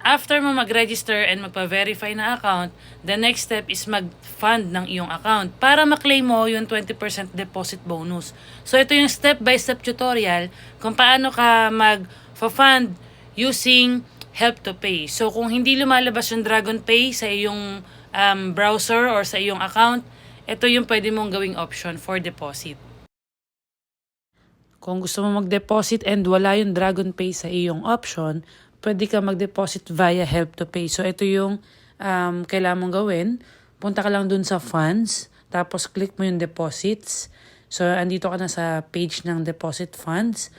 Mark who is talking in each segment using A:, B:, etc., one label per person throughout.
A: After mo mag-register and magpa-verify na account, the next step is mag-fund ng iyong account para maklaim mo yung 20% deposit bonus. So ito yung step-by-step tutorial kung paano ka mag-fund using Help to Pay. So kung hindi lumalabas yung Dragon Pay sa iyong browser or sa iyong account, ito yung pwede mong gawing option for deposit. Kung gusto mo mag-deposit and wala yung Dragon Pay sa iyong option, pwede ka mag-deposit via Help to Pay. So, ito yung kailangan mong gawin. Punta ka lang dun sa funds, tapos click mo yung deposits. So, andito ka na sa page ng deposit funds.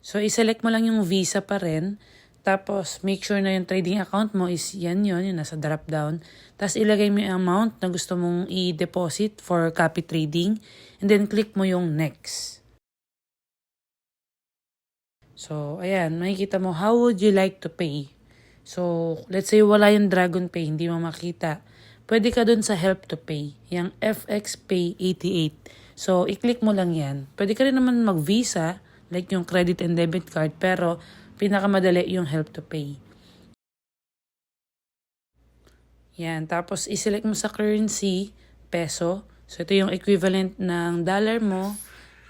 A: So, iselect mo lang yung Visa pa rin. Tapos, make sure na yung trading account mo is yan yun, yung nasa drop down. Tapos, ilagay mo yung amount na gusto mong i-deposit for copy trading. And then, click mo yung next. So, ayan, makikita mo, how would you like to pay? So, let's say wala yung Dragon Pay, hindi mo makita. Pwede ka dun sa Help to Pay, yung FX Pay 88. So, i-click mo lang yan. Pwede ka rin naman mag-Visa, like yung credit and debit card, pero pinakamadali yung Help to Pay. Yan, tapos i-select mo sa currency, peso. So, ito yung equivalent ng dollar mo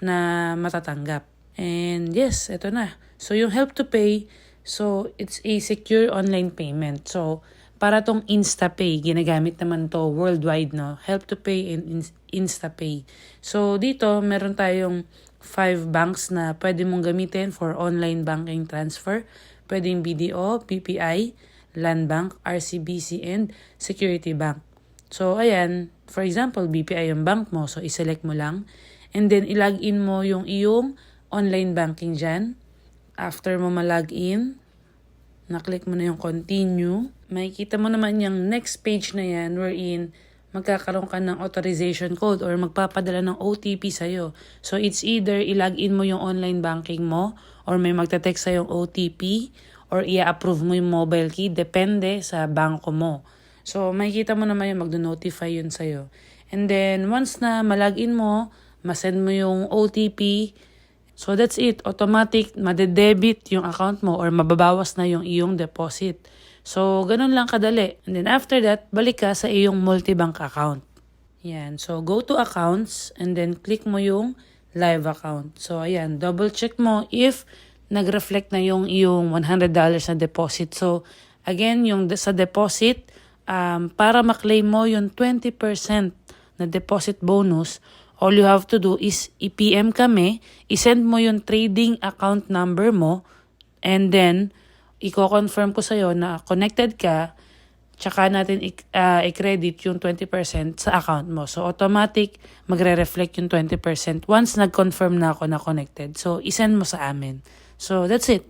A: na matatanggap. And yes, ito na. So, yung Help to Pay, so it's a secure online payment. So, para tong InstaPay, ginagamit naman to worldwide, no? Help to Pay and InstaPay. So, dito, meron tayong 5 banks na pwede mong gamitin for online banking transfer. Pwedeng BDO, PPI, Land Bank, RCBC, and Security Bank. So, ayan, for example, BPI yung bank mo. So, iselect mo lang. And then, ilagin mo yung iyong online banking dyan. After mo ma-login, na-click mo na yung continue. Makikita mo naman yung next page na yan wherein magkakaroon ka ng authorization code or magpapadala ng OTP sa'yo. So, it's either ilagin mo yung online banking mo or may magta-text sa'yo yung OTP or i-approve mo yung mobile key. Depende sa banko mo. So, makikita mo naman yung magno-notify yun sa'yo. And then, once na ma-login mo, ma-send mo yung OTP. So, that's it. Automatic, madedebit yung account mo or mababawas na yung iyong deposit. So, ganun lang kadali. And then after that, balik ka sa iyong multibank account. Yan. So, go to accounts and then click mo yung live account. So, ayan. Double check mo if nag-reflect na yung iyong $100 na deposit. So, again, yung sa deposit, para maklaim mo yung 20% na deposit bonus, all you have to do is i-PM kami, i-send mo yung trading account number mo, and then, i-confirm ko sa'yo na connected ka, tsaka natin i-credit yung 20% sa account mo. So, automatic, magre-reflect yung 20% once nag-confirm na ako na connected. So, i-send mo sa amin. So, that's it.